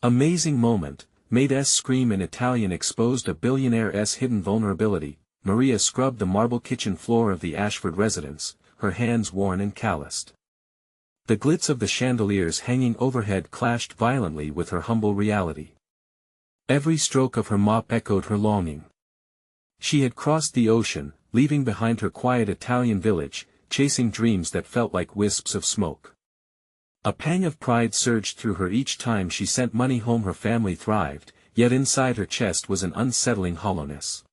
Amazing moment, Maid's scream in Italian exposed a billionaire's hidden vulnerability. Maria scrubbed the marble kitchen floor of the Ashford residence, her hands worn and calloused. The glitz of the chandeliers hanging overhead clashed violently with her humble reality. Every stroke of her mop echoed her longing. She had crossed the ocean, leaving behind her quiet Italian village, chasing dreams that felt like wisps of smoke. A pang of pride surged through her each time she sent money home. Her family thrived, yet inside her chest was an unsettling hollowness.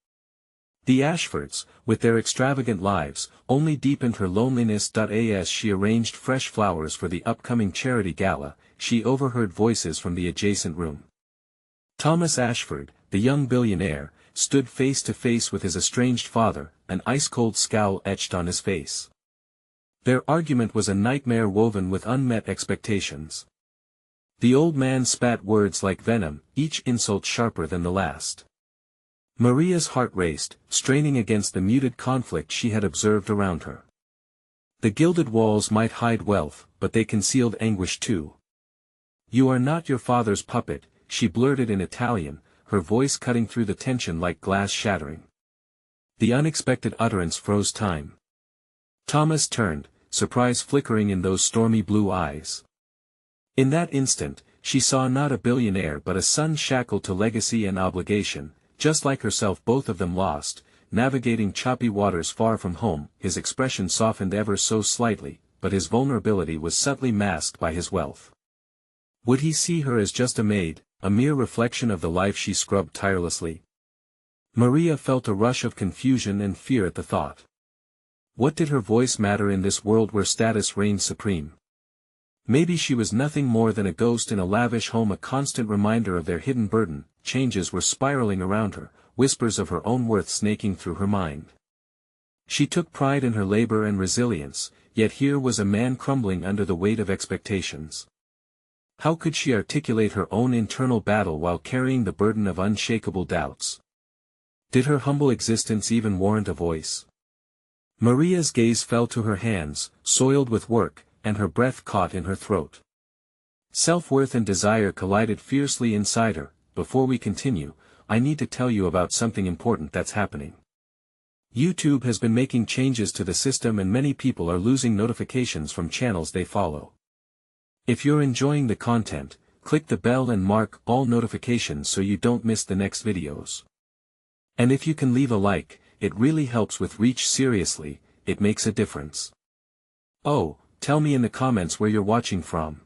The Ashfords, with their extravagant lives, only deepened her loneliness. As she arranged fresh flowers for the upcoming charity gala, she overheard voices from the adjacent room. Thomas Ashford, the young billionaire, stood face to face with his estranged father, an ice-cold scowl etched on his face. Their argument was a nightmare woven with unmet expectations. The old man spat words like venom, each insult sharper than the last. Maria's heart raced, straining against the muted conflict she had observed around her. The gilded walls might hide wealth, but they concealed anguish too. "You are not your father's puppet," she blurted in Italian, her voice cutting through the tension like glass shattering. The unexpected utterance froze time. Thomas turned, surprise flickering in those stormy blue eyes. In that instant, she saw not a billionaire but a son shackled to legacy and obligation, just like herself, both of them lost, navigating choppy waters far from home. His expression softened ever so slightly, but his vulnerability was subtly masked by his wealth. Would he see her as just a maid, a mere reflection of the life she scrubbed tirelessly? Maria felt a rush of confusion and fear at the thought. What did her voice matter in this world where status reigned supreme? Maybe she was nothing more than a ghost in a lavish home, a constant reminder of their hidden burden. Changes were spiraling around her, whispers of her own worth snaking through her mind. She took pride in her labor and resilience, yet here was a man crumbling under the weight of expectations. How could she articulate her own internal battle while carrying the burden of unshakable doubts? Did her humble existence even warrant a voice? Maria's gaze fell to her hands, soiled with work, and her breath caught in her throat. Self-worth and desire collided fiercely inside her. Before we continue, I need to tell you about something important that's happening. YouTube has been making changes to the system and many people are losing notifications from channels they follow. If you're enjoying the content, click the bell and mark all notifications so you don't miss the next videos. And if you can leave a like, it really helps with reach. Seriously, it makes a difference. Oh, tell me in the comments where you're watching from.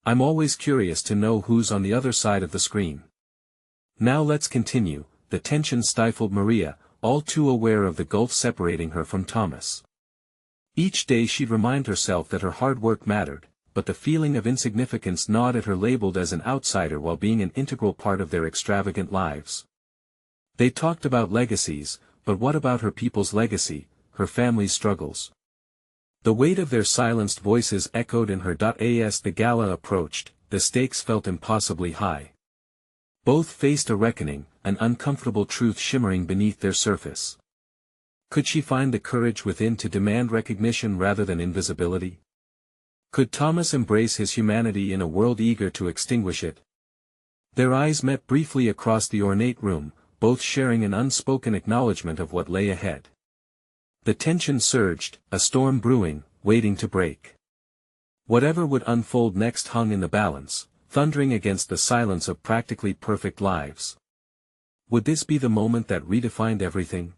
I'm always curious to know who's on the other side of the screen. Now let's continue. The tension stifled Maria, all too aware of the gulf separating her from Thomas. Each day she'd remind herself that her hard work mattered, but the feeling of insignificance gnawed at her, labeled as an outsider while being an integral part of their extravagant lives. They talked about legacies, but what about her people's legacy, her family's struggles? The weight of their silenced voices echoed in her. As the gala approached, the stakes felt impossibly high. Both faced a reckoning, an uncomfortable truth shimmering beneath their surface. Could she find the courage within to demand recognition rather than invisibility? Could Thomas embrace his humanity in a world eager to extinguish it? Their eyes met briefly across the ornate room, both sharing an unspoken acknowledgement of what lay ahead. The tension surged, a storm brewing, waiting to break. Whatever would unfold next hung in the balance, thundering against the silence of practically perfect lives. Would this be the moment that redefined everything?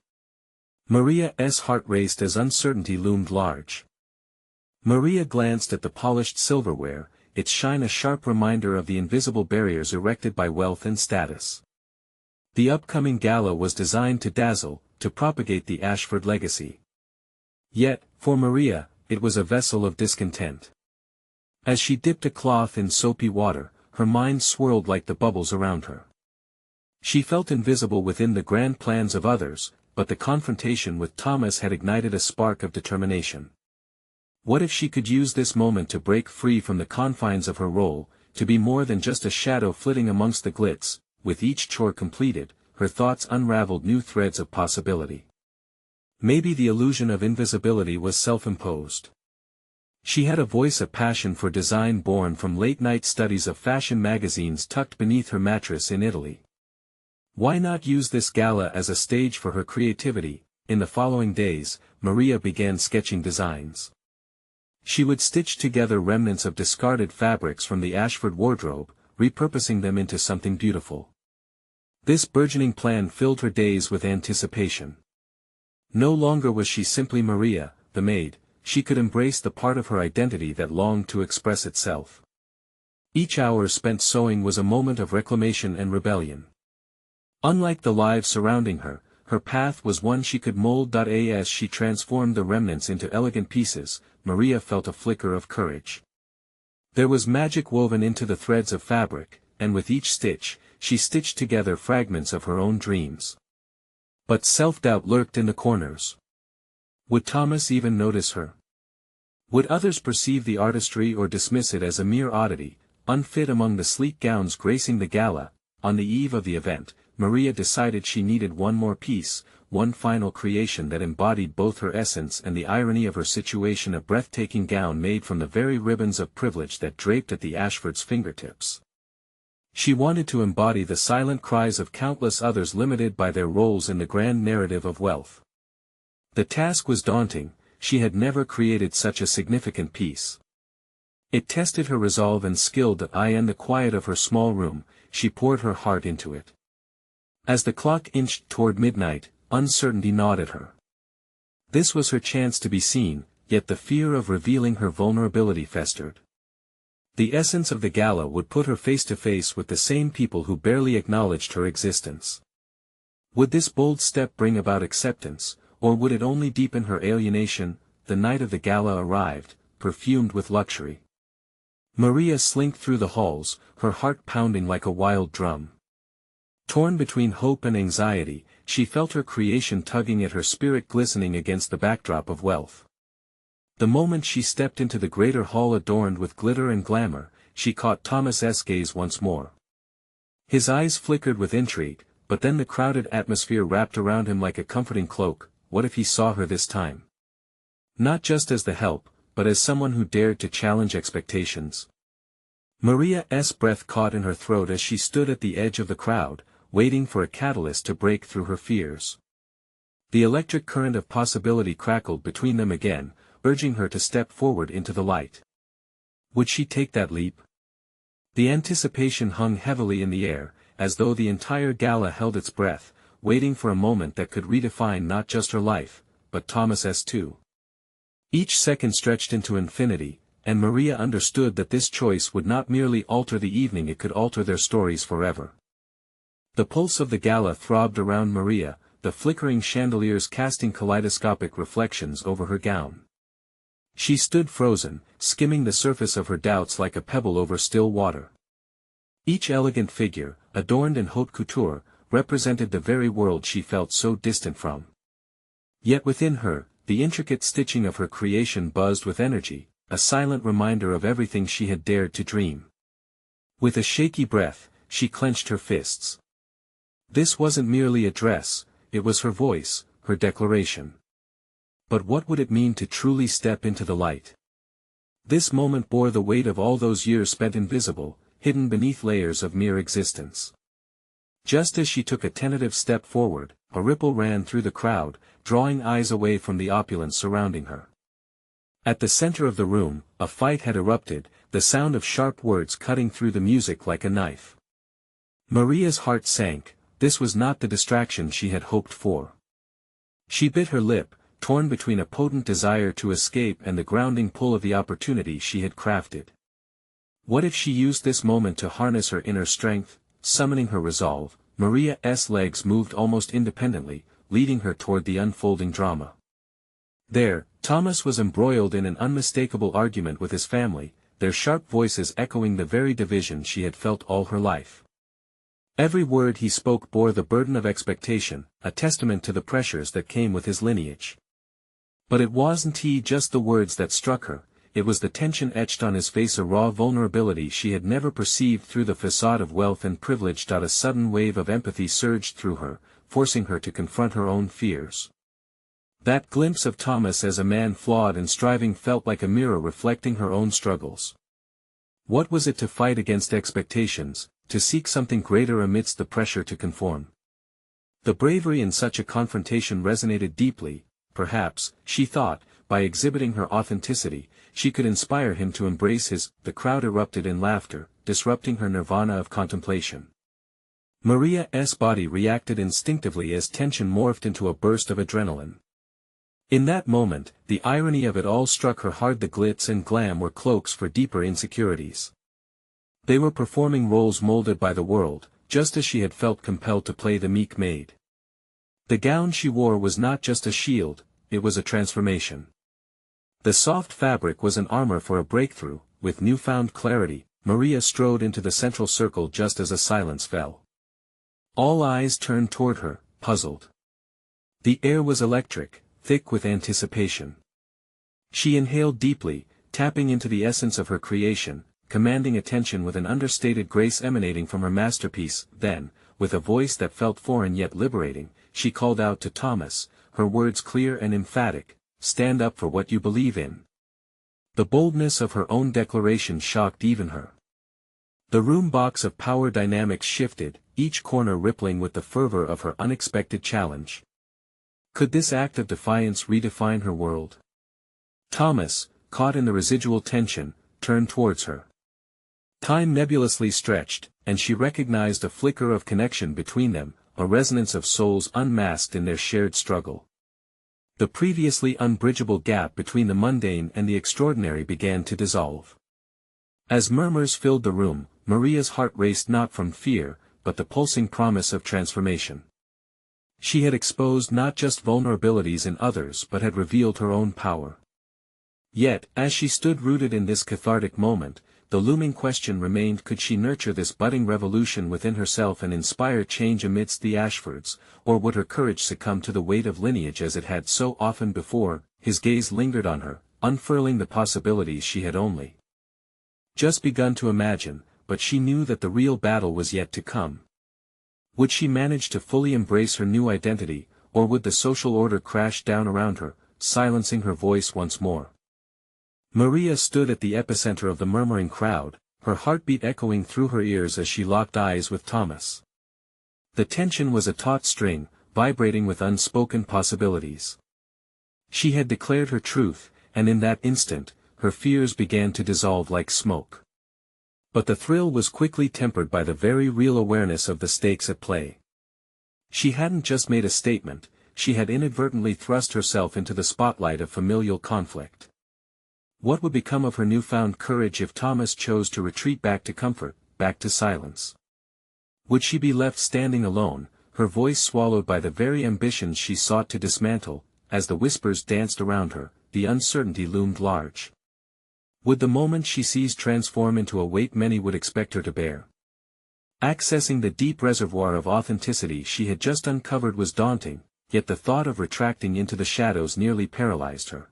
Maria's heart raced as uncertainty loomed large. Maria glanced at the polished silverware, its shine a sharp reminder of the invisible barriers erected by wealth and status. The upcoming gala was designed to dazzle, to propagate the Ashford legacy. Yet, for Maria, it was a vessel of discontent. As she dipped a cloth in soapy water, her mind swirled like the bubbles around her. She felt invisible within the grand plans of others, but the confrontation with Thomas had ignited a spark of determination. What if she could use this moment to break free from the confines of her role, to be more than just a shadow flitting amongst the glitz? With each chore completed, her thoughts unraveled new threads of possibility. Maybe the illusion of invisibility was self-imposed. She had a voice, a passion for design born from late-night studies of fashion magazines tucked beneath her mattress in Italy. Why not use this gala as a stage for her creativity? In the following days, Maria began sketching designs. She would stitch together remnants of discarded fabrics from the Ashford wardrobe, repurposing them into something beautiful. This burgeoning plan filled her days with anticipation. No longer was she simply Maria, the maid, she could embrace the part of her identity that longed to express itself. Each hour spent sewing was a moment of reclamation and rebellion. Unlike the lives surrounding her, her path was one she could mold. As she transformed the remnants into elegant pieces, Maria felt a flicker of courage. There was magic woven into the threads of fabric, and with each stitch, she stitched together fragments of her own dreams. But self-doubt lurked in the corners. Would Thomas even notice her? Would others perceive the artistry or dismiss it as a mere oddity, unfit among the sleek gowns gracing the gala? On the eve of the event, Maria decided she needed one more piece, one final creation that embodied both her essence and the irony of her situation, a breathtaking gown made from the very ribbons of privilege that draped at the Ashfords' fingertips. She wanted to embody the silent cries of countless others limited by their roles in the grand narrative of wealth. The task was daunting. She had never created such a significant piece. It tested her resolve and skill. In the quiet of her small room, she poured her heart into it. As the clock inched toward midnight, uncertainty gnawed at her. This was her chance to be seen, yet the fear of revealing her vulnerability festered. The essence of the gala would put her face to face with the same people who barely acknowledged her existence. Would this bold step bring about acceptance, or would it only deepen her alienation? The night of the gala arrived, perfumed with luxury. Maria slinked through the halls, her heart pounding like a wild drum. Torn between hope and anxiety, she felt her creation tugging at her spirit, glistening against the backdrop of wealth. The moment she stepped into the greater hall adorned with glitter and glamour, she caught Thomas's gaze once more. His eyes flickered with intrigue, but then the crowded atmosphere wrapped around him like a comforting cloak. What if he saw her this time? Not just as the help, but as someone who dared to challenge expectations. Maria's breath caught in her throat as she stood at the edge of the crowd, waiting for a catalyst to break through her fears. The electric current of possibility crackled between them again, urging her to step forward into the light. Would she take that leap? The anticipation hung heavily in the air, as though the entire gala held its breath, waiting for a moment that could redefine not just her life, but Thomas's too. Each second stretched into infinity, and Maria understood that this choice would not merely alter the evening, it could alter their stories forever. The pulse of the gala throbbed around Maria, the flickering chandeliers casting kaleidoscopic reflections over her gown. She stood frozen, skimming the surface of her doubts like a pebble over still water. Each elegant figure, adorned in haute couture, represented the very world she felt so distant from. Yet within her, the intricate stitching of her creation buzzed with energy, a silent reminder of everything she had dared to dream. With a shaky breath, she clenched her fists. This wasn't merely a dress, it was her voice, her declaration. But what would it mean to truly step into the light? This moment bore the weight of all those years spent invisible, hidden beneath layers of mere existence. Just as she took a tentative step forward, a ripple ran through the crowd, drawing eyes away from the opulence surrounding her. At the center of the room, a fight had erupted, the sound of sharp words cutting through the music like a knife. Maria's heart sank. This was not the distraction she had hoped for. She bit her lip, torn between a potent desire to escape and the grounding pull of the opportunity she had crafted. What if she used this moment to harness her inner strength? Summoning her resolve, Maria's legs moved almost independently, leading her toward the unfolding drama. There, Thomas was embroiled in an unmistakable argument with his family, their sharp voices echoing the very division she had felt all her life. Every word he spoke bore the burden of expectation, a testament to the pressures that came with his lineage. But it wasn't just the words that struck her, it was the tension etched on his face, a raw vulnerability she had never perceived through the facade of wealth and privilege. A sudden wave of empathy surged through her, forcing her to confront her own fears. That glimpse of Thomas as a man flawed and striving felt like a mirror reflecting her own struggles. What was it to fight against expectations, to seek something greater amidst the pressure to conform? The bravery in such a confrontation resonated deeply. Perhaps, she thought, by exhibiting her authenticity, she could inspire him to embrace his. The crowd erupted in laughter, disrupting her nirvana of contemplation. Maria's body reacted instinctively as tension morphed into a burst of adrenaline. In that moment, the irony of it all struck her hard. The glitz and glam were cloaks for deeper insecurities. They were performing roles molded by the world, just as she had felt compelled to play the meek maid. The gown she wore was not just a shield, it was a transformation. The soft fabric was an armor for a breakthrough. With newfound clarity, Maria strode into the central circle just as a silence fell. All eyes turned toward her, puzzled. The air was electric, thick with anticipation. She inhaled deeply, tapping into the essence of her creation, commanding attention with an understated grace emanating from her masterpiece. Then, with a voice that felt foreign yet liberating, she called out to Thomas, her words clear and emphatic, "Stand up for what you believe in." The boldness of her own declaration shocked even her. The room box of power dynamics shifted, each corner rippling with the fervor of her unexpected challenge. Could this act of defiance redefine her world? Thomas, caught in the residual tension, turned towards her. Time nebulously stretched, and she recognized a flicker of connection between them, a resonance of souls unmasked in their shared struggle. The previously unbridgeable gap between the mundane and the extraordinary began to dissolve. As murmurs filled the room, Maria's heart raced not from fear, but the pulsing promise of transformation. She had exposed not just vulnerabilities in others but had revealed her own power. Yet, as she stood rooted in this cathartic moment, the looming question remained: could she nurture this budding revolution within herself and inspire change amidst the Ashfords, or would her courage succumb to the weight of lineage as it had so often before? His gaze lingered on her, unfurling the possibilities she had only just begun to imagine, but she knew that the real battle was yet to come. Would she manage to fully embrace her new identity, or would the social order crash down around her, silencing her voice once more? Maria stood at the epicenter of the murmuring crowd, her heartbeat echoing through her ears as she locked eyes with Thomas. The tension was a taut string, vibrating with unspoken possibilities. She had declared her truth, and in that instant, her fears began to dissolve like smoke. But the thrill was quickly tempered by the very real awareness of the stakes at play. She hadn't just made a statement, she had inadvertently thrust herself into the spotlight of familial conflict. What would become of her newfound courage if Thomas chose to retreat back to comfort, back to silence? Would she be left standing alone, her voice swallowed by the very ambitions she sought to dismantle? As the whispers danced around her, the uncertainty loomed large. Would the moment she seized transform into a weight many would expect her to bear? Accessing the deep reservoir of authenticity she had just uncovered was daunting, yet the thought of retracting into the shadows nearly paralyzed her.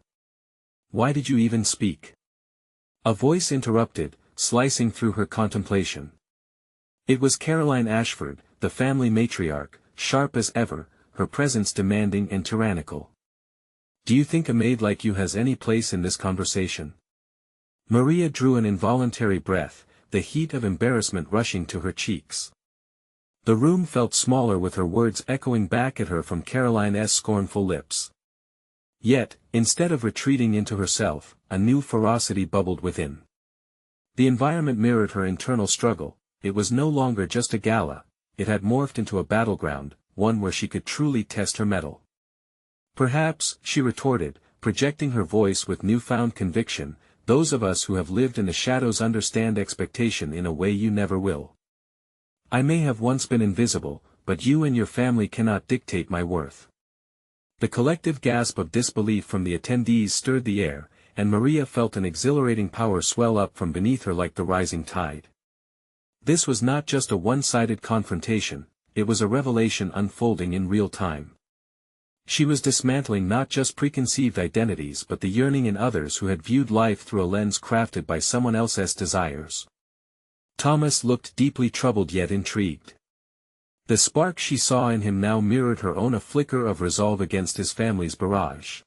"Why did you even speak?" a voice interrupted, slicing through her contemplation. It was Caroline Ashford, the family matriarch, sharp as ever, her presence demanding and tyrannical. "Do you think a maid like you has any place in this conversation?" Maria drew an involuntary breath, the heat of embarrassment rushing to her cheeks. The room felt smaller with her words echoing back at her from Caroline's scornful lips. Yet, instead of retreating into herself, a new ferocity bubbled within. The environment mirrored her internal struggle. It was no longer just a gala, it had morphed into a battleground, one where she could truly test her mettle. "Perhaps," she retorted, projecting her voice with newfound conviction, "those of us who have lived in the shadows understand expectation in a way you never will. I may have once been invisible, but you and your family cannot dictate my worth." The collective gasp of disbelief from the attendees stirred the air, and Maria felt an exhilarating power swell up from beneath her like the rising tide. This was not just a one-sided confrontation, it was a revelation unfolding in real time. She was dismantling not just preconceived identities but the yearning in others who had viewed life through a lens crafted by someone else's desires. Thomas looked deeply troubled yet intrigued. The spark she saw in him now mirrored her own, a flicker of resolve against his family's barrage.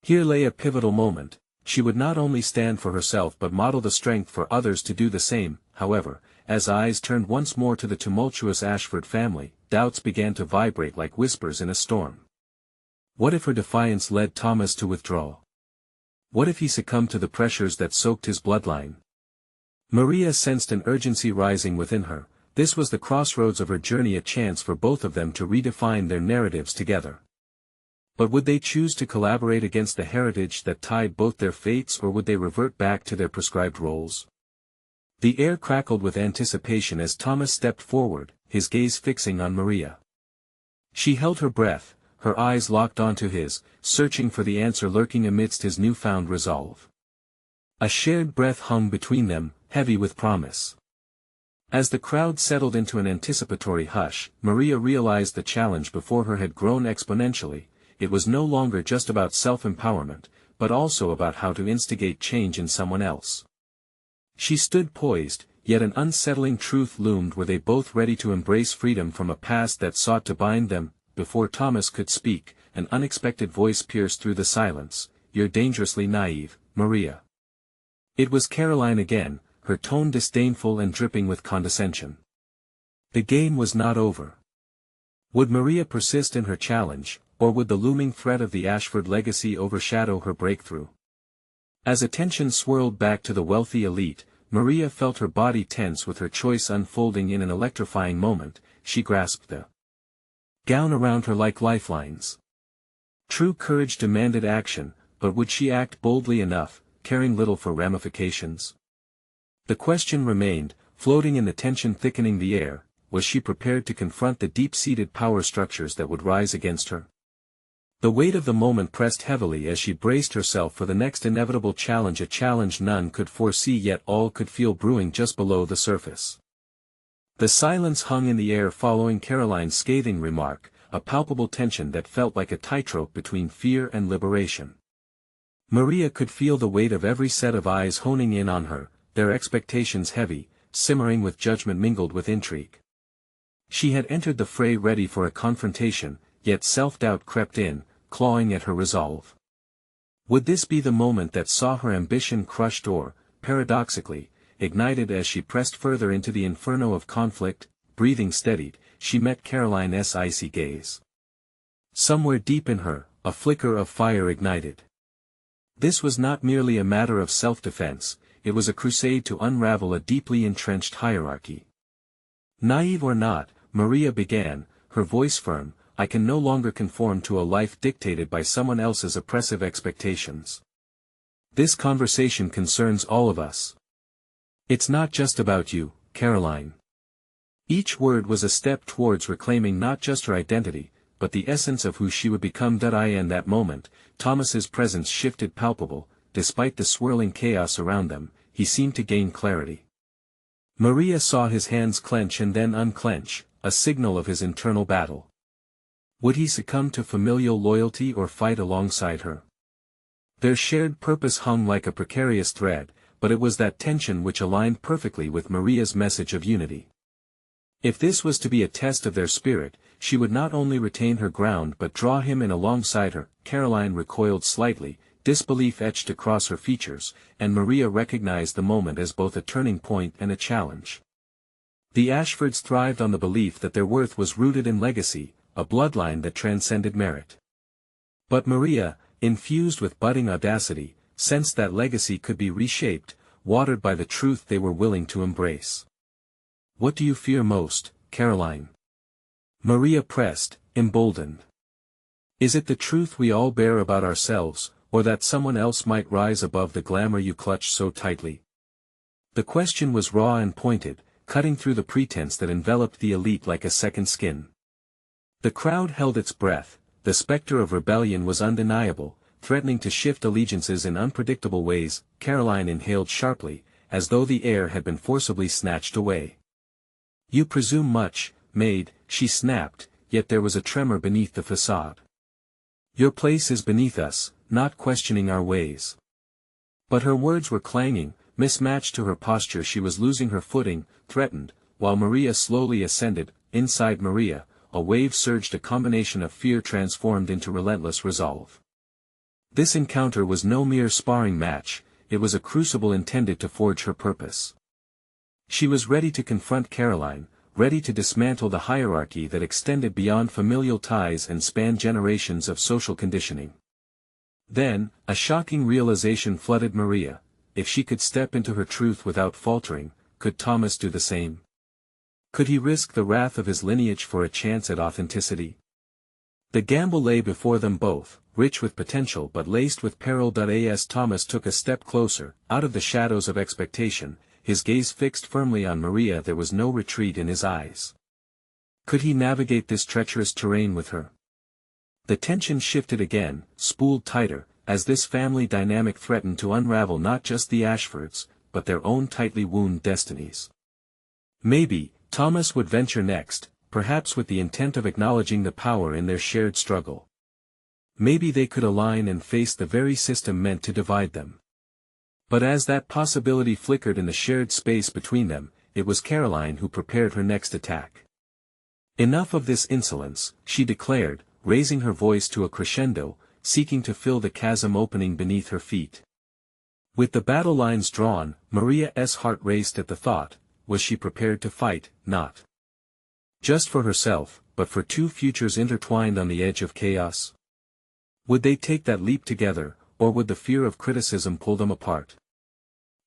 Here lay a pivotal moment. She would not only stand for herself but model the strength for others to do the same. However, as eyes turned once more to the tumultuous Ashford family, doubts began to vibrate like whispers in a storm. What if her defiance led Thomas to withdraw? What if he succumbed to the pressures that soaked his bloodline? Maria sensed an urgency rising within her. This was the crossroads of her journey, a chance for both of them to redefine their narratives together. But would they choose to collaborate against the heritage that tied both their fates, or would they revert back to their prescribed roles? The air crackled with anticipation as Thomas stepped forward, his gaze fixing on Maria. She held her breath, her eyes locked onto his, searching for the answer lurking amidst his newfound resolve. A shared breath hung between them, heavy with promise. As the crowd settled into an anticipatory hush, Maria realized the challenge before her had grown exponentially. It was no longer just about self-empowerment, but also about how to instigate change in someone else. She stood poised, yet an unsettling truth loomed. Were they both ready to embrace freedom from a past that sought to bind them? Before Thomas could speak, an unexpected voice pierced through the silence. "You're dangerously naive, Maria." It was Caroline again, her tone disdainful and dripping with condescension. The game was not over. Would Maria persist in her challenge, or would the looming threat of the Ashford legacy overshadow her breakthrough? As attention swirled back to the wealthy elite, Maria felt her body tense with her choice unfolding in an electrifying moment. She grasped the gown around her like lifelines. True courage demanded action, but would she act boldly enough, caring little for ramifications? The question remained, floating in the tension thickening the air. Was she prepared to confront the deep-seated power structures that would rise against her? The weight of the moment pressed heavily as she braced herself for the next inevitable challenge, a challenge none could foresee yet all could feel brewing just below the surface. The silence hung in the air following Caroline's scathing remark, a palpable tension that felt like a tightrope between fear and liberation. Maria could feel the weight of every set of eyes honing in on her, their expectations heavy, simmering with judgment mingled with intrigue. She had entered the fray ready for a confrontation, yet self-doubt crept in, clawing at her resolve. Would this be the moment that saw her ambition crushed or, paradoxically, ignited? As she pressed further into the inferno of conflict, breathing steadied, she met Caroline's icy gaze. Somewhere deep in her, a flicker of fire ignited. This was not merely a matter of self-defense, it was a crusade to unravel a deeply entrenched hierarchy. Naive or not, Maria began, her voice firm, "I can no longer conform to a life dictated by someone else's oppressive expectations. This conversation concerns all of us. It's not just about you, Caroline." Each word was a step towards reclaiming not just her identity, but the essence of who she would become. In that moment, Thomas's presence shifted palpable. Despite the swirling chaos around them, he seemed to gain clarity. Maria saw his hands clench and then unclench, a signal of his internal battle. Would he succumb to familial loyalty or fight alongside her? Their shared purpose hung like a precarious thread, but it was that tension which aligned perfectly with Maria's message of unity. If this was to be a test of their spirit, she would not only retain her ground but draw him in alongside her. Caroline recoiled slightly, disbelief etched across her features, and Maria recognized the moment as both a turning point and a challenge. The Ashfords thrived on the belief that their worth was rooted in legacy, a bloodline that transcended merit. But Maria, infused with budding audacity, sensed that legacy could be reshaped, watered by the truth they were willing to embrace. "What do you fear most, Caroline?" Maria pressed, emboldened. "Is it the truth we all bear about ourselves, or that someone else might rise above the glamour you clutch so tightly?" The question was raw and pointed, cutting through the pretense that enveloped the elite like a second skin. The crowd held its breath. The specter of rebellion was undeniable, threatening to shift allegiances in unpredictable ways. Caroline inhaled sharply, as though the air had been forcibly snatched away. "You presume much, Maid," she snapped, yet there was a tremor beneath the facade. "Your place is beneath us, not questioning our ways." But her words were clanging, mismatched to her posture. She was losing her footing, threatened, while Maria slowly ascended, inside Maria, a wave surged, a combination of fear transformed into relentless resolve. This encounter was no mere sparring match, it was a crucible intended to forge her purpose. She was ready to confront Caroline, ready to dismantle the hierarchy that extended beyond familial ties and spanned generations of social conditioning. Then, a shocking realization flooded Maria: if she could step into her truth without faltering, could Thomas do the same? Could he risk the wrath of his lineage for a chance at authenticity? The gamble lay before them both, rich with potential but laced with peril. As Thomas took a step closer, out of the shadows of expectation, his gaze fixed firmly on Maria, there was no retreat in his eyes. Could he navigate this treacherous terrain with her? The tension shifted again, spooled tighter, as this family dynamic threatened to unravel not just the Ashfords, but their own tightly wound destinies. Maybe, Thomas would venture next, perhaps with the intent of acknowledging the power in their shared struggle. Maybe they could align and face the very system meant to divide them. But as that possibility flickered in the shared space between them, it was Caroline who prepared her next attack. Enough of this insolence, she declared, raising her voice to a crescendo, seeking to fill the chasm opening beneath her feet. With the battle lines drawn, Maria's heart raced at the thought: was she prepared to fight, not just for herself, but for two futures intertwined on the edge of chaos? Would they take that leap together, or would the fear of criticism pull them apart?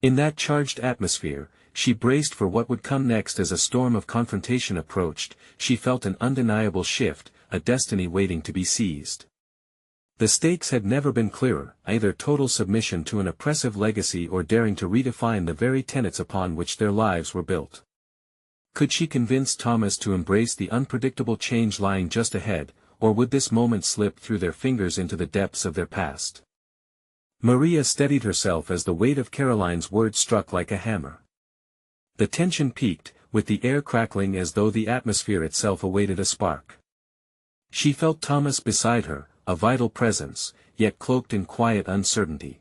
In that charged atmosphere, she braced for what would come next. As a storm of confrontation approached, she felt an undeniable shift, a destiny waiting to be seized. The stakes had never been clearer, either total submission to an oppressive legacy or daring to redefine the very tenets upon which their lives were built. Could she convince Thomas to embrace the unpredictable change lying just ahead, or would this moment slip through their fingers into the depths of their past? Maria steadied herself as the weight of Caroline's words struck like a hammer. The tension peaked, with the air crackling as though the atmosphere itself awaited a spark. She felt Thomas beside her, a vital presence, yet cloaked in quiet uncertainty.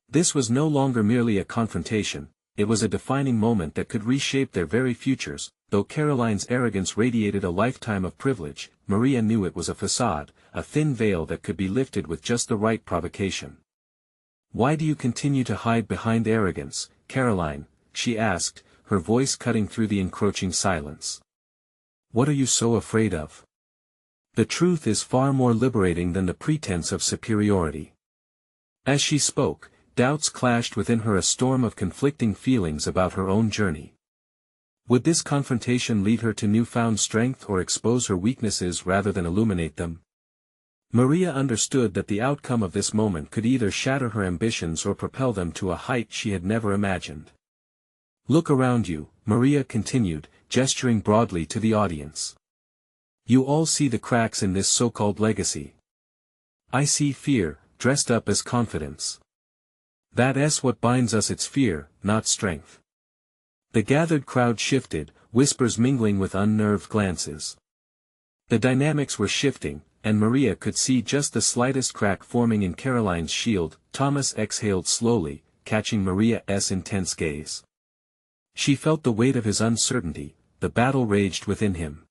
This was no longer merely a confrontation, it was a defining moment that could reshape their very futures. Though Caroline's arrogance radiated a lifetime of privilege, Maria knew it was a facade, a thin veil that could be lifted with just the right provocation. "Why do you continue to hide behind arrogance, Caroline?" she asked, her voice cutting through the encroaching silence. "What are you so afraid of? The truth is far more liberating than the pretense of superiority." As she spoke, doubts clashed within her, a storm of conflicting feelings about her own journey. Would this confrontation lead her to newfound strength or expose her weaknesses rather than illuminate them? Maria understood that the outcome of this moment could either shatter her ambitions or propel them to a height she had never imagined. "Look around you," Maria continued, gesturing broadly to the audience. "You all see the cracks in this so-called legacy. I see fear, dressed up as confidence. That's what binds us, it's fear, not strength." The gathered crowd shifted, whispers mingling with unnerved glances. The dynamics were shifting, and Maria could see just the slightest crack forming in Caroline's shield. Thomas exhaled slowly, catching Maria's intense gaze. She felt the weight of his uncertainty, the battle raged within him.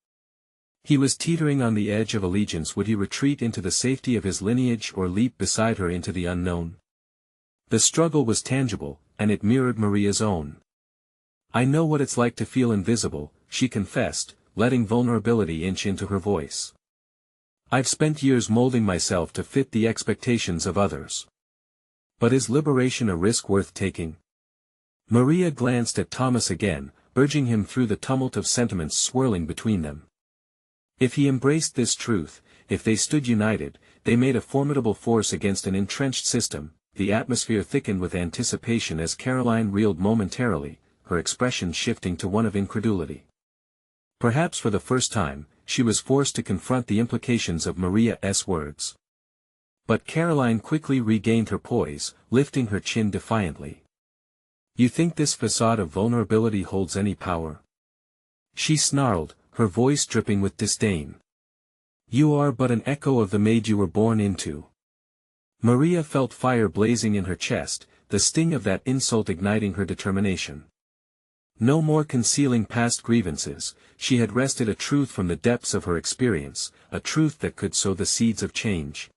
He was teetering on the edge of allegiance. Would he retreat into the safety of his lineage or leap beside her into the unknown? The struggle was tangible, and it mirrored Maria's own. "I know what it's like to feel invisible," she confessed, letting vulnerability inch into her voice. "I've spent years molding myself to fit the expectations of others. But is liberation a risk worth taking?" Maria glanced at Thomas again, urging him through the tumult of sentiments swirling between them. If he embraced this truth, if they stood united, they made a formidable force against an entrenched system. The atmosphere thickened with anticipation as Caroline reeled momentarily, her expression shifting to one of incredulity. Perhaps for the first time, she was forced to confront the implications of Maria's words. But Caroline quickly regained her poise, lifting her chin defiantly. "You think this facade of vulnerability holds any power?" she snarled, her voice dripping with disdain. "You are but an echo of the Maid you were born into." Maria felt fire blazing in her chest, the sting of that insult igniting her determination. No more concealing past grievances, she had wrested a truth from the depths of her experience, a truth that could sow the seeds of change.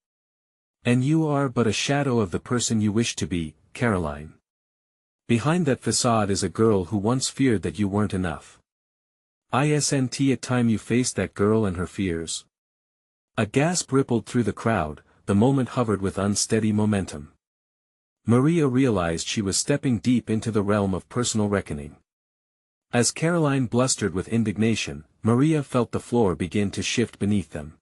And you are but a shadow of the person you wish to be, Caroline. Behind that facade is a girl who once feared that you weren't enough. Isn't it time you faced that girl and her fears? A gasp rippled through the crowd, the moment hovered with unsteady momentum. Maria realized she was stepping deep into the realm of personal reckoning. As Caroline blustered with indignation, Maria felt the floor begin to shift beneath them.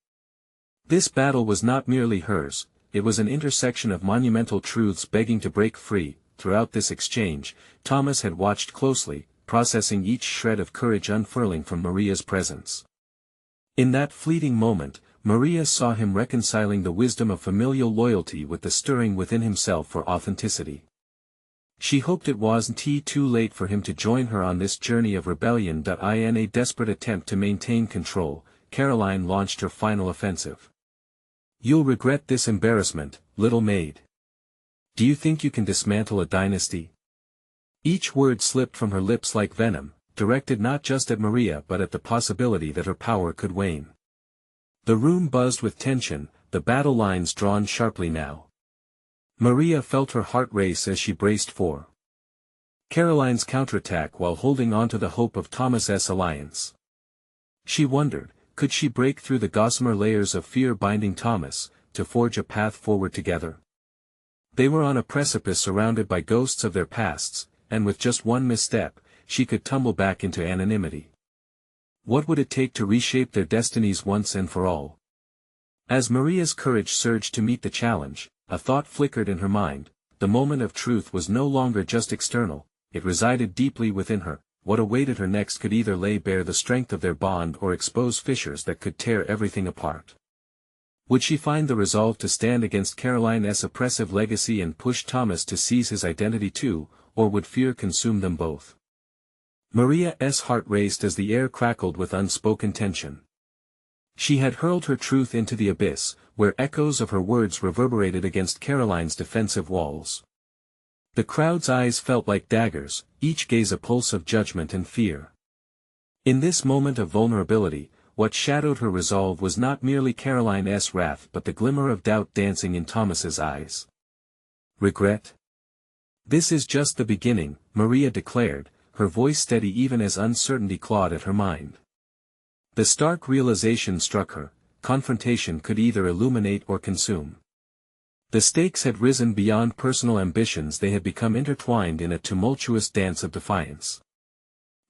This battle was not merely hers, it was an intersection of monumental truths begging to break free. Throughout this exchange, Thomas had watched closely, processing each shred of courage unfurling from Maria's presence. In that fleeting moment, Maria saw him reconciling the wisdom of familial loyalty with the stirring within himself for authenticity. She hoped it wasn't too late for him to join her on this journey of rebellion. In a desperate attempt to maintain control, Caroline launched her final offensive. "You'll regret this embarrassment, little maid. Do you think you can dismantle a dynasty?" Each word slipped from her lips like venom, directed not just at Maria but at the possibility that her power could wane. The room buzzed with tension, the battle lines drawn sharply now. Maria felt her heart race as she braced for Caroline's counterattack while holding on to the hope of Thomas's alliance. She wondered, could she break through the gossamer layers of fear binding Thomas, to forge a path forward together? They were on a precipice surrounded by ghosts of their pasts, and with just one misstep, she could tumble back into anonymity. What would it take to reshape their destinies once and for all? As Maria's courage surged to meet the challenge, a thought flickered in her mind. The moment of truth was no longer just external, it resided deeply within her. What awaited her next could either lay bare the strength of their bond or expose fissures that could tear everything apart. Would she find the resolve to stand against Caroline's oppressive legacy and push Thomas to seize his identity too, or would fear consume them both? Maria's heart raced as the air crackled with unspoken tension. She had hurled her truth into the abyss, where echoes of her words reverberated against Caroline's defensive walls. The crowd's eyes felt like daggers, each gaze a pulse of judgment and fear. In this moment of vulnerability, what shadowed her resolve was not merely Caroline's wrath but the glimmer of doubt dancing in Thomas's eyes. Regret? "This is just the beginning," Maria declared, her voice steady even as uncertainty clawed at her mind. The stark realization struck her: confrontation could either illuminate or consume. The stakes had risen beyond personal ambitions, they had become intertwined in a tumultuous dance of defiance.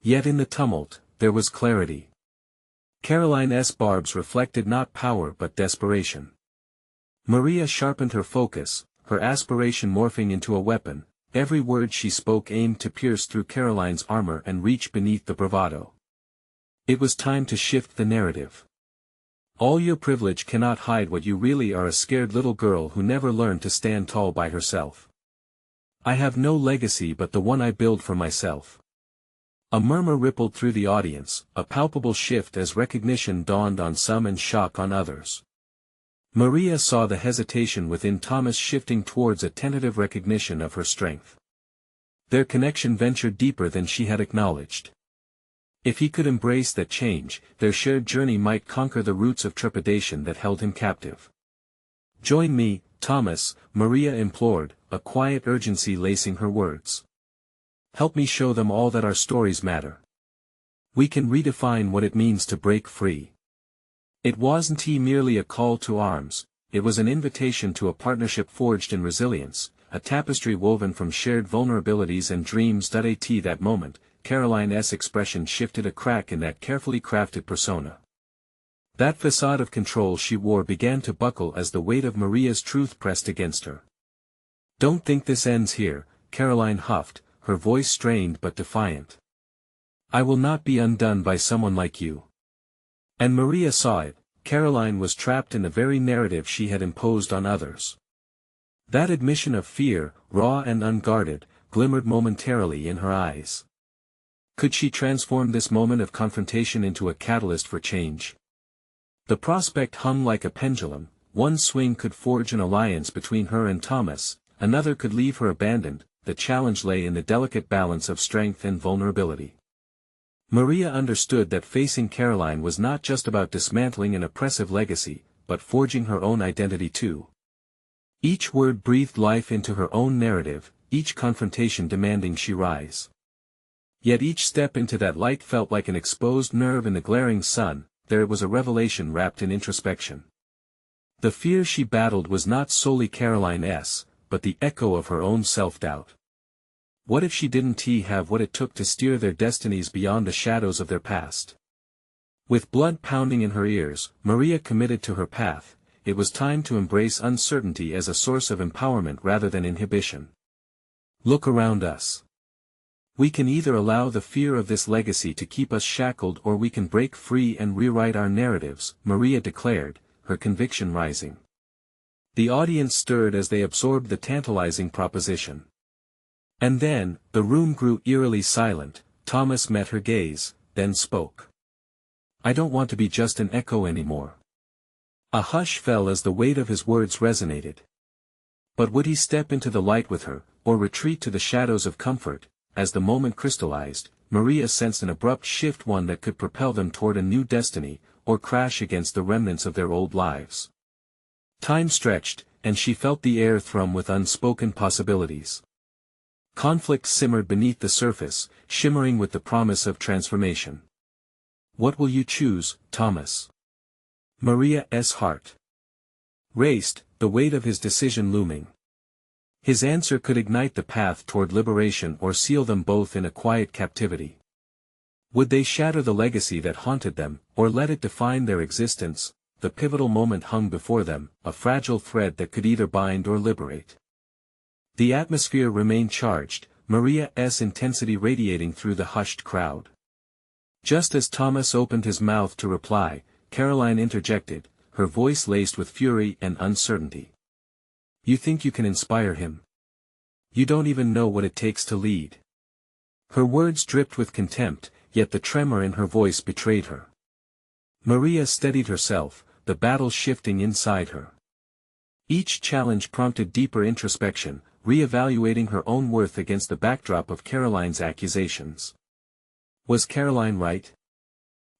Yet in the tumult, there was clarity. Caroline's barbs reflected not power but desperation. Maria sharpened her focus, her aspiration morphing into a weapon. Every word she spoke aimed to pierce through Caroline's armor and reach beneath the bravado. It was time to shift the narrative. "All your privilege cannot hide what you really are, a scared little girl who never learned to stand tall by herself. I have no legacy but the one I build for myself." A murmur rippled through the audience, a palpable shift as recognition dawned on some and shock on others. Maria saw the hesitation within Thomas shifting towards a tentative recognition of her strength. Their connection ventured deeper than she had acknowledged. If he could embrace that change, their shared journey might conquer the roots of trepidation that held him captive. "Join me, Thomas," Maria implored, a quiet urgency lacing her words. "Help me show them all that our stories matter. We can redefine what it means to break free." It wasn't merely a call to arms, it was an invitation to a partnership forged in resilience, a tapestry woven from shared vulnerabilities and dreams. At that moment, Caroline's expression shifted, a crack in that carefully crafted persona. That facade of control she wore began to buckle as the weight of Maria's truth pressed against her. "Don't think this ends here," Caroline huffed, her voice strained but defiant. "I will not be undone by someone like you." And Maria saw it: Caroline was trapped in the very narrative she had imposed on others. That admission of fear, raw and unguarded, glimmered momentarily in her eyes. Could she transform this moment of confrontation into a catalyst for change? The prospect hung like a pendulum. One swing could forge an alliance between her and Thomas, another could leave her abandoned. The challenge lay in the delicate balance of strength and vulnerability. Maria understood that facing Caroline was not just about dismantling an oppressive legacy, but forging her own identity too. Each word breathed life into her own narrative, each confrontation demanding she rise. Yet each step into that light felt like an exposed nerve in the glaring sun. There was a revelation wrapped in introspection. The fear she battled was not solely Caroline's, but the echo of her own self-doubt. What if she didn't have what it took to steer their destinies beyond the shadows of their past? With blood pounding in her ears, Maria committed to her path. It was time to embrace uncertainty as a source of empowerment rather than inhibition. Look around us. We can either allow the fear of this legacy to keep us shackled, or we can break free and rewrite our narratives, Maria declared, her conviction rising. The audience stirred as they absorbed the tantalizing proposition. And then, the room grew eerily silent. Thomas met her gaze, then spoke. "I don't want to be just an echo anymore." A hush fell as the weight of his words resonated. But would he step into the light with her, or retreat to the shadows of comfort? As the moment crystallized, Maria sensed an abrupt shift, one that could propel them toward a new destiny, or crash against the remnants of their old lives. Time stretched, and she felt the air thrum with unspoken possibilities. Conflict simmered beneath the surface, shimmering with the promise of transformation. "What will you choose, Thomas?" Maria's heart raced, the weight of his decision looming. His answer could ignite the path toward liberation or seal them both in a quiet captivity. Would they shatter the legacy that haunted them, or let it define their existence? The pivotal moment hung before them, a fragile thread that could either bind or liberate. The atmosphere remained charged, Maria's intensity radiating through the hushed crowd. Just as Thomas opened his mouth to reply, Caroline interjected, her voice laced with fury and uncertainty. "You think you can inspire him? You don't even know what it takes to lead." Her words dripped with contempt, yet the tremor in her voice betrayed her. Maria steadied herself, the battle shifting inside her. Each challenge prompted deeper introspection, re-evaluating her own worth against the backdrop of Caroline's accusations. Was Caroline right?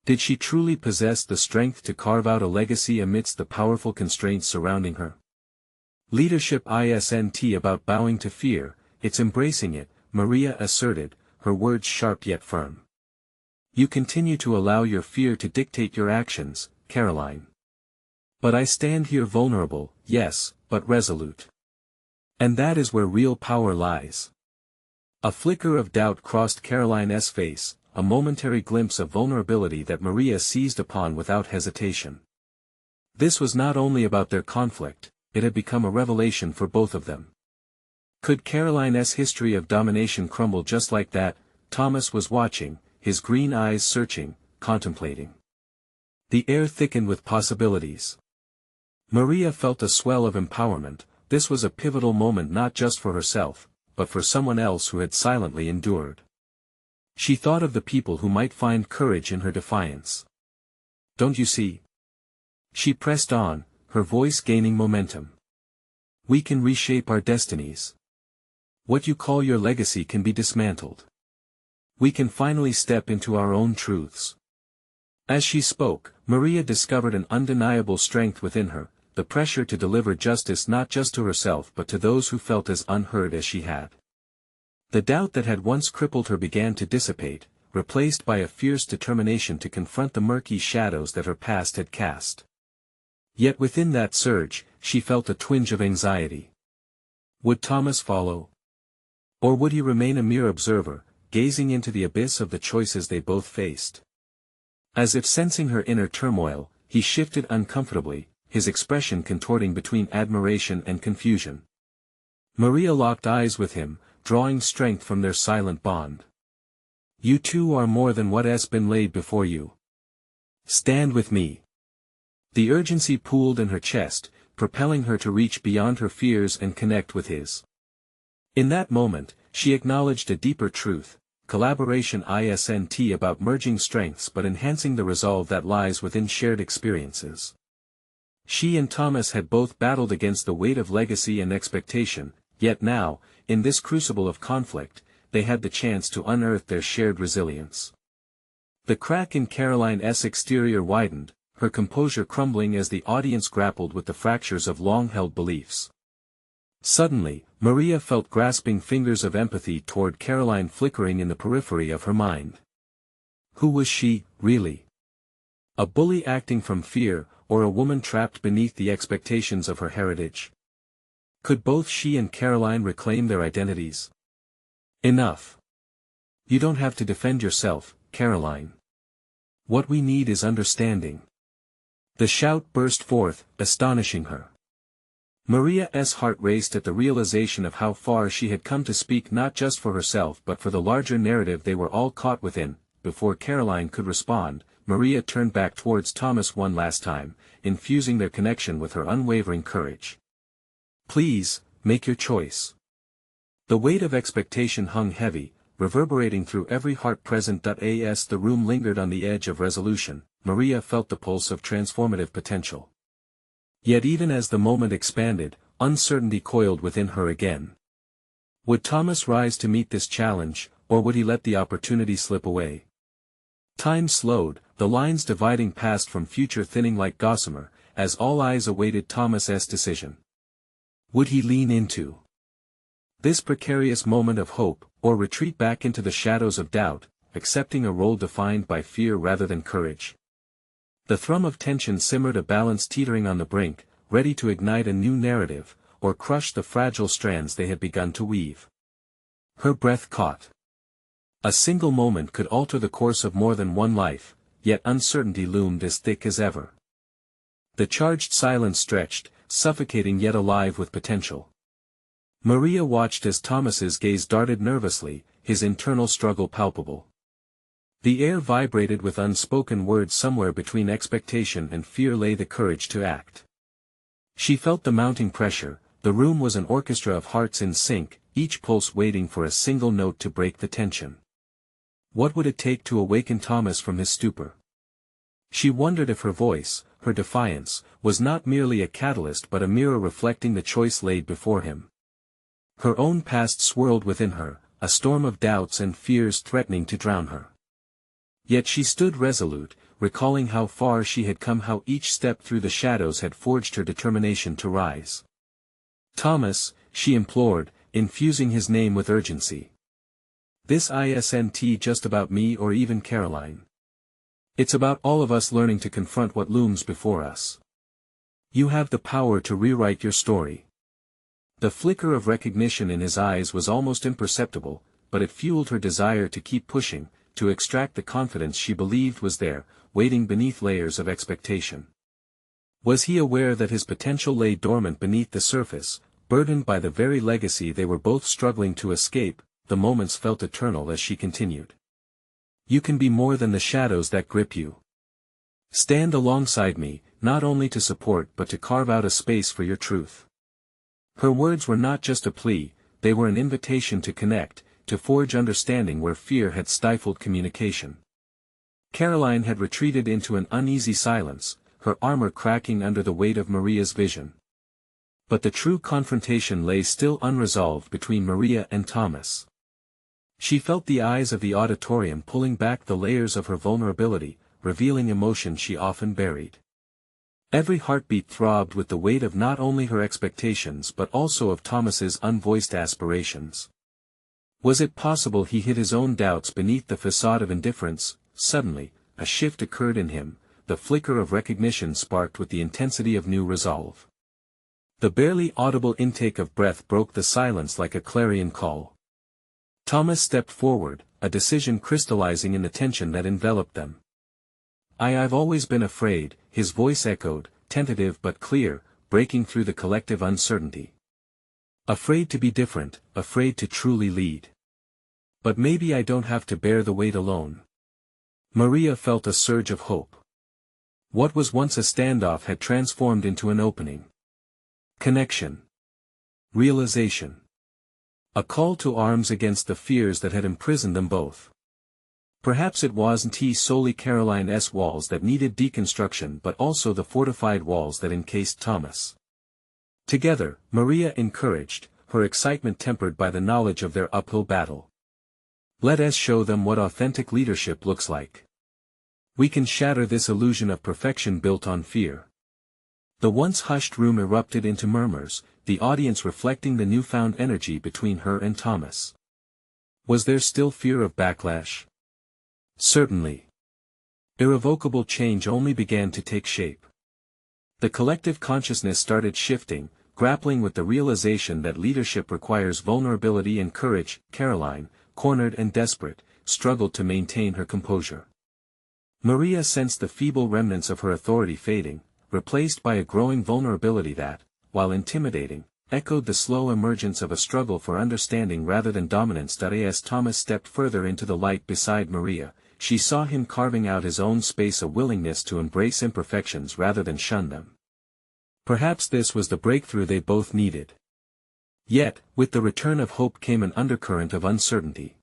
Did she truly possess the strength to carve out a legacy amidst the powerful constraints surrounding her? Leadership isn't about bowing to fear, it's embracing it, Maria asserted, her words sharp yet firm. "You continue to allow your fear to dictate your actions, Caroline. But I stand here vulnerable, yes, but resolute. And that is where real power lies." A flicker of doubt crossed Caroline's face, a momentary glimpse of vulnerability that Maria seized upon without hesitation. This was not only about their conflict, it had become a revelation for both of them. Could Caroline's history of domination crumble just like that? Thomas was watching, his green eyes searching, contemplating. The air thickened with possibilities. Maria felt a swell of empowerment. This was a pivotal moment not just for herself, but for someone else who had silently endured. She thought of the people who might find courage in her defiance. "Don't you see?" She pressed on, her voice gaining momentum. "We can reshape our destinies. What you call your legacy can be dismantled. We can finally step into our own truths." As she spoke, Maria discovered an undeniable strength within her, the pressure to deliver justice not just to herself but to those who felt as unheard as she had. The doubt that had once crippled her began to dissipate, replaced by a fierce determination to confront the murky shadows that her past had cast. Yet within that surge, she felt a twinge of anxiety. Would Thomas follow? Or would he remain a mere observer, gazing into the abyss of the choices they both faced? As if sensing her inner turmoil, he shifted uncomfortably, his expression contorting between admiration and confusion. Maria locked eyes with him, drawing strength from their silent bond. "You two are more than what has been laid before you. Stand with me." The urgency pooled in her chest, propelling her to reach beyond her fears and connect with his. In that moment, she acknowledged a deeper truth: collaboration isn't about merging strengths but enhancing the resolve that lies within shared experiences. She and Thomas had both battled against the weight of legacy and expectation, yet now, in this crucible of conflict, they had the chance to unearth their shared resilience. The crack in Caroline's exterior widened, her composure crumbling as the audience grappled with the fractures of long-held beliefs. Suddenly, Maria felt grasping fingers of empathy toward Caroline flickering in the periphery of her mind. Who was she, really? A bully acting from fear, or a woman trapped beneath the expectations of her heritage? Could both she and Caroline reclaim their identities? Enough. You don't have to defend yourself, Caroline. What we need is understanding. The shout burst forth, astonishing her. Maria's heart raced at the realization of how far she had come to speak not just for herself but for the larger narrative they were all caught within. Before Caroline could respond, Maria turned back towards Thomas one last time, infusing their connection with her unwavering courage. Please, make your choice. The weight of expectation hung heavy, reverberating through every heart present. As the room lingered on the edge of resolution, Maria felt the pulse of transformative potential. Yet even as the moment expanded, uncertainty coiled within her again. Would Thomas rise to meet this challenge, or would he let the opportunity slip away? Time slowed, the lines dividing past from future thinning like gossamer, as all eyes awaited Thomas's decision. Would he lean into this precarious moment of hope, or retreat back into the shadows of doubt, accepting a role defined by fear rather than courage? The thrum of tension simmered, a balance teetering on the brink, ready to ignite a new narrative, or crush the fragile strands they had begun to weave. Her breath caught. A single moment could alter the course of more than one life, yet uncertainty loomed as thick as ever. The charged silence stretched, suffocating yet alive with potential. Maria watched as Thomas's gaze darted nervously, his internal struggle palpable. The air vibrated with unspoken words. Somewhere between expectation and fear lay the courage to act. She felt the mounting pressure. The room was an orchestra of hearts in sync, each pulse waiting for a single note to break the tension. What would it take to awaken Thomas from his stupor? She wondered if her voice, her defiance, was not merely a catalyst but a mirror reflecting the choice laid before him. Her own past swirled within her, a storm of doubts and fears threatening to drown her. Yet she stood resolute, recalling how far she had come, how each step through the shadows had forged her determination to rise. Thomas, she implored, infusing his name with urgency. This isn't just about me or even Caroline. It's about all of us learning to confront what looms before us. You have the power to rewrite your story. The flicker of recognition in his eyes was almost imperceptible, but it fueled her desire to keep pushing, to extract the confidence she believed was there, waiting beneath layers of expectation. Was he aware that his potential lay dormant beneath the surface, burdened by the very legacy they were both struggling to escape? The moments felt eternal as she continued. You can be more than the shadows that grip you. Stand alongside me, not only to support but to carve out a space for your truth. Her words were not just a plea, they were an invitation to connect, to forge understanding where fear had stifled communication. Caroline had retreated into an uneasy silence, her armor cracking under the weight of Maria's vision. But the true confrontation lay still unresolved between Maria and Thomas. She felt the eyes of the auditorium pulling back the layers of her vulnerability, revealing emotion she often buried. Every heartbeat throbbed with the weight of not only her expectations but also of Thomas's unvoiced aspirations. Was it possible he hid his own doubts beneath the facade of indifference? Suddenly, a shift occurred in him, the flicker of recognition sparked with the intensity of new resolve. The barely audible intake of breath broke the silence like a clarion call. Thomas stepped forward, a decision crystallizing in the tension that enveloped them. I've always been afraid, his voice echoed, tentative but clear, breaking through the collective uncertainty. Afraid to be different, afraid to truly lead. But maybe I don't have to bear the weight alone. Maria felt a surge of hope. What was once a standoff had transformed into an opening. Connection. Realization. A call to arms against the fears that had imprisoned them both. Perhaps it wasn't solely Caroline's walls that needed deconstruction but also the fortified walls that encased Thomas. Together, Maria encouraged, her excitement tempered by the knowledge of their uphill battle. Let us show them what authentic leadership looks like. We can shatter this illusion of perfection built on fear. The once hushed room erupted into murmurs, the audience reflecting the newfound energy between her and Thomas. Was there still fear of backlash? Certainly. Irrevocable change only began to take shape. The collective consciousness started shifting, grappling with the realization that leadership requires vulnerability and courage. Caroline, cornered and desperate, struggled to maintain her composure. Maria sensed the feeble remnants of her authority fading, replaced by a growing vulnerability that, while intimidating, echoed the slow emergence of a struggle for understanding rather than dominance. As Thomas stepped further into the light beside Maria, she saw him carving out his own space, a willingness to embrace imperfections rather than shun them. Perhaps this was the breakthrough they both needed. Yet, with the return of hope came an undercurrent of uncertainty.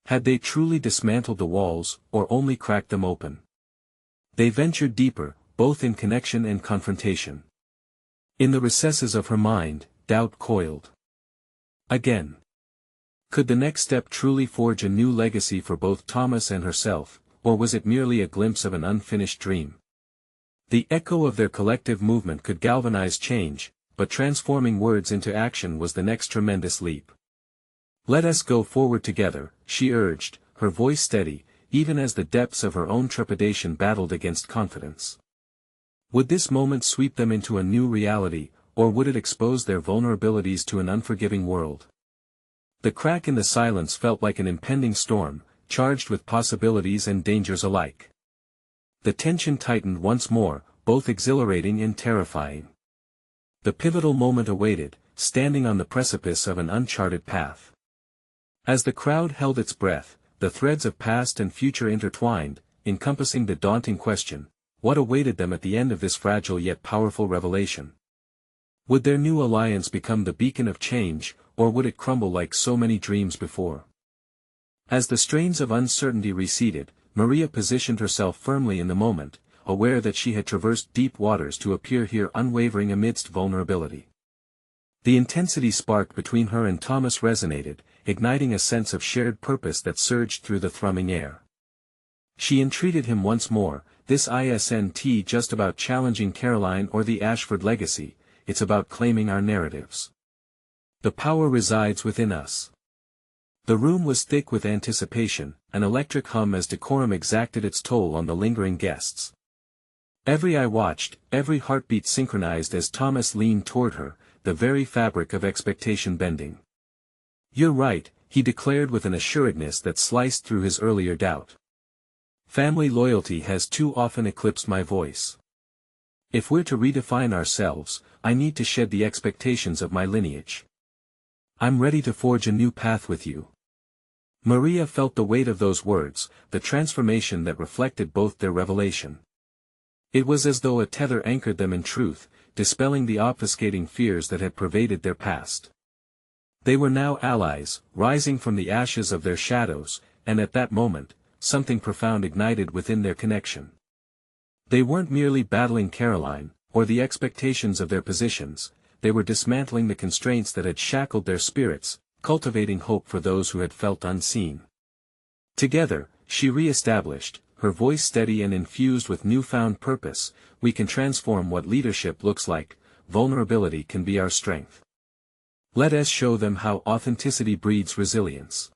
Had they truly dismantled the walls, or only cracked them open? They ventured deeper, both in connection and confrontation. In the recesses of her mind, doubt coiled. Again. Could the next step truly forge a new legacy for both Thomas and herself, or was it merely a glimpse of an unfinished dream? The echo of their collective movement could galvanize change, but transforming words into action was the next tremendous leap. "Let us go forward together," she urged, her voice steady, even as the depths of her own trepidation battled against confidence. Would this moment sweep them into a new reality, or would it expose their vulnerabilities to an unforgiving world? The crack in the silence felt like an impending storm, charged with possibilities and dangers alike. The tension tightened once more, both exhilarating and terrifying. The pivotal moment awaited, standing on the precipice of an uncharted path. As the crowd held its breath, the threads of past and future intertwined, encompassing the daunting question: what awaited them at the end of this fragile yet powerful revelation? Would their new alliance become the beacon of change, or would it crumble like so many dreams before? As the strains of uncertainty receded, Maria positioned herself firmly in the moment, aware that she had traversed deep waters to appear here unwavering amidst vulnerability. The intensity spark between her and Thomas resonated, igniting a sense of shared purpose that surged through the thrumming air. She entreated him once more: "This isn't just about challenging Caroline or the Ashford legacy, it's about claiming our narratives. The power resides within us." The room was thick with anticipation, an electric hum as decorum exacted its toll on the lingering guests. Every eye watched, every heartbeat synchronized as Thomas leaned toward her, the very fabric of expectation bending. "You're right," he declared with an assuredness that sliced through his earlier doubt. "Family loyalty has too often eclipsed my voice. If we're to redefine ourselves, I need to shed the expectations of my lineage. I'm ready to forge a new path with you." Maria felt the weight of those words, the transformation that reflected both their revelation. It was as though a tether anchored them in truth, dispelling the obfuscating fears that had pervaded their past. They were now allies, rising from the ashes of their shadows, and at that moment, something profound ignited within their connection. They weren't merely battling Caroline, or the expectations of their positions, they were dismantling the constraints that had shackled their spirits, cultivating hope for those who had felt unseen. Together, she re-established, her voice steady and infused with newfound purpose: "We can transform what leadership looks like, vulnerability can be our strength. Let us show them how authenticity breeds resilience."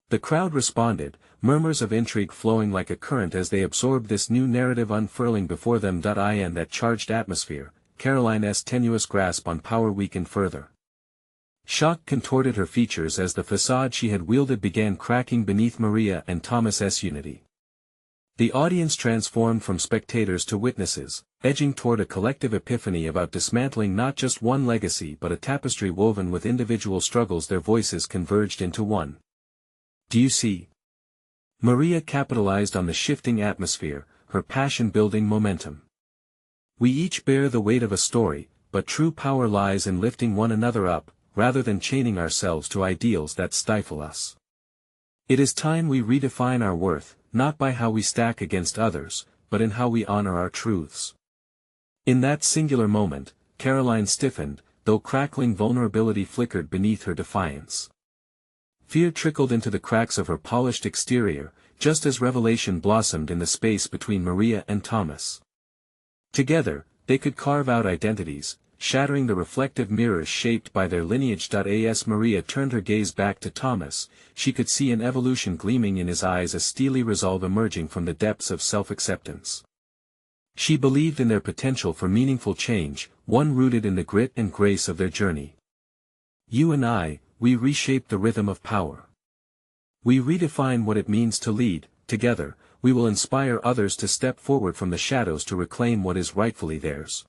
The crowd responded, murmurs of intrigue flowing like a current as they absorbed this new narrative unfurling before them. In that charged atmosphere, Caroline's tenuous grasp on power weakened further. Shock contorted her features as the facade she had wielded began cracking beneath Maria and Thomas's unity. The audience transformed from spectators to witnesses, edging toward a collective epiphany about dismantling not just one legacy but a tapestry woven with individual struggles. Their voices converged into one. "Do you see?" Maria capitalized on the shifting atmosphere, her passion building momentum. "We each bear the weight of a story, but true power lies in lifting one another up, rather than chaining ourselves to ideals that stifle us. It is time we redefine our worth, not by how we stack against others, but in how we honor our truths." In that singular moment, Caroline stiffened, though crackling vulnerability flickered beneath her defiance. Fear trickled into the cracks of her polished exterior, just as revelation blossomed in the space between Maria and Thomas. Together, they could carve out identities, shattering the reflective mirrors shaped by their lineage. As Maria turned her gaze back to Thomas, she could see an evolution gleaming in his eyes, a steely resolve emerging from the depths of self-acceptance. She believed in their potential for meaningful change, one rooted in the grit and grace of their journey. You and I, we reshape the rhythm of power. We redefine what it means to lead. Together, we will inspire others to step forward from the shadows to reclaim what is rightfully theirs.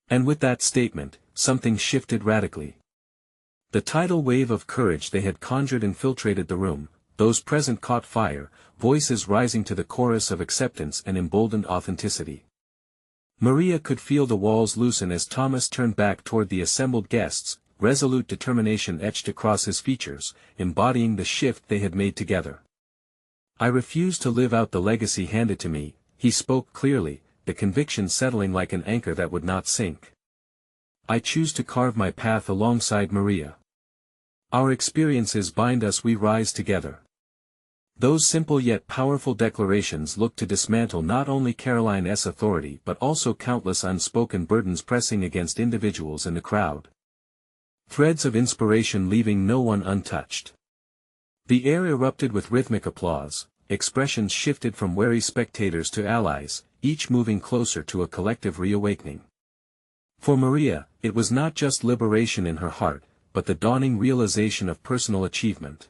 And with that statement, something shifted radically. The tidal wave of courage they had conjured infiltrated the room, those present caught fire, voices rising to the chorus of acceptance and emboldened authenticity. Maria could feel the walls loosen as Thomas turned back toward the assembled guests, resolute determination etched across his features, embodying the shift they had made together. I refuse to live out the legacy handed to me, he spoke clearly, the conviction settling like an anchor that would not sink. I choose to carve my path alongside Maria. Our experiences bind us, we rise together. Those simple yet powerful declarations look to dismantle not only Caroline's authority but also countless unspoken burdens pressing against individuals in the crowd. Threads of inspiration leaving no one untouched. The air erupted with rhythmic applause, expressions shifted from wary spectators to allies, each moving closer to a collective reawakening. For Maria, it was not just liberation in her heart, but the dawning realization of personal achievement.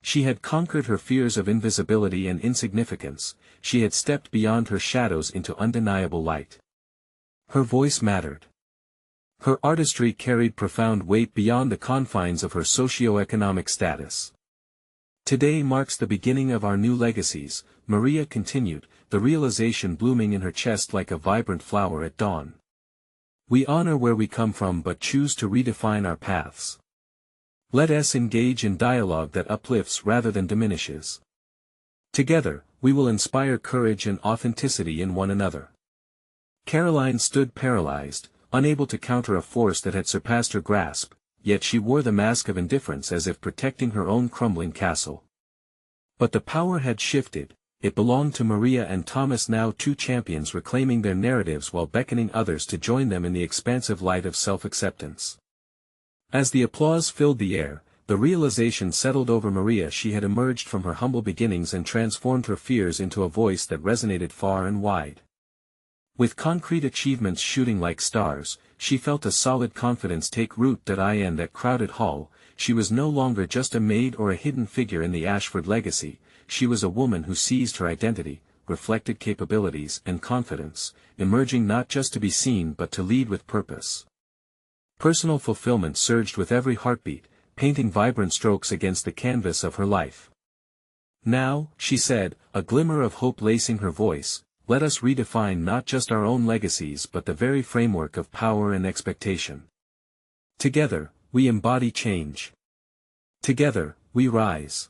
She had conquered her fears of invisibility and insignificance, she had stepped beyond her shadows into undeniable light. Her voice mattered. Her artistry carried profound weight beyond the confines of her socio-economic status. Today marks the beginning of our new legacies, Maria continued, the realization blooming in her chest like a vibrant flower at dawn. We honor where we come from but choose to redefine our paths. Let us engage in dialogue that uplifts rather than diminishes. Together, we will inspire courage and authenticity in one another. Caroline stood paralyzed, unable to counter a force that had surpassed her grasp, yet she wore the mask of indifference as if protecting her own crumbling castle. But the power had shifted, it belonged to Maria and Thomas, now two champions reclaiming their narratives while beckoning others to join them in the expansive light of self-acceptance. As the applause filled the air, the realization settled over Maria: she had emerged from her humble beginnings and transformed her fears into a voice that resonated far and wide. With concrete achievements shooting like stars, she felt a solid confidence take root. In that crowded hall, she was no longer just a maid or a hidden figure in the Ashford legacy, she was a woman who seized her identity, reflected capabilities and confidence, emerging not just to be seen but to lead with purpose. Personal fulfillment surged with every heartbeat, painting vibrant strokes against the canvas of her life. Now, she said, a glimmer of hope lacing her voice, let us redefine not just our own legacies but the very framework of power and expectation. Together, we embody change. Together, we rise.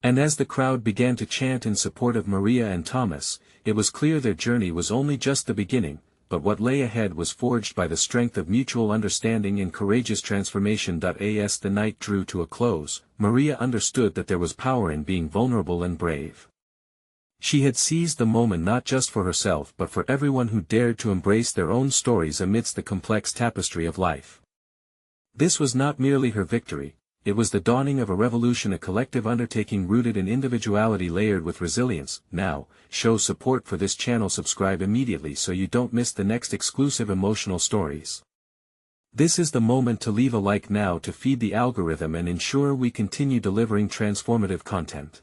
And as the crowd began to chant in support of Maria and Thomas, it was clear their journey was only just the beginning, but what lay ahead was forged by the strength of mutual understanding and courageous transformation. As the night drew to a close, Maria understood that there was power in being vulnerable and brave. She had seized the moment not just for herself but for everyone who dared to embrace their own stories amidst the complex tapestry of life. This was not merely her victory, it was the dawning of a revolution, a collective undertaking rooted in individuality layered with resilience. Now, show support for this channel, subscribe immediately so you don't miss the next exclusive emotional stories. This is the moment to leave a like now to feed the algorithm and ensure we continue delivering transformative content.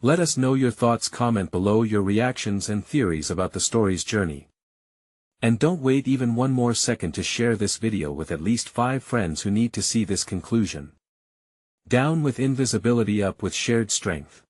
Let us know your thoughts, comment below your reactions and theories about the story's journey. And don't wait even one more second to share this video with at least 5 friends who need to see this conclusion. Down with invisibility, up with shared strength.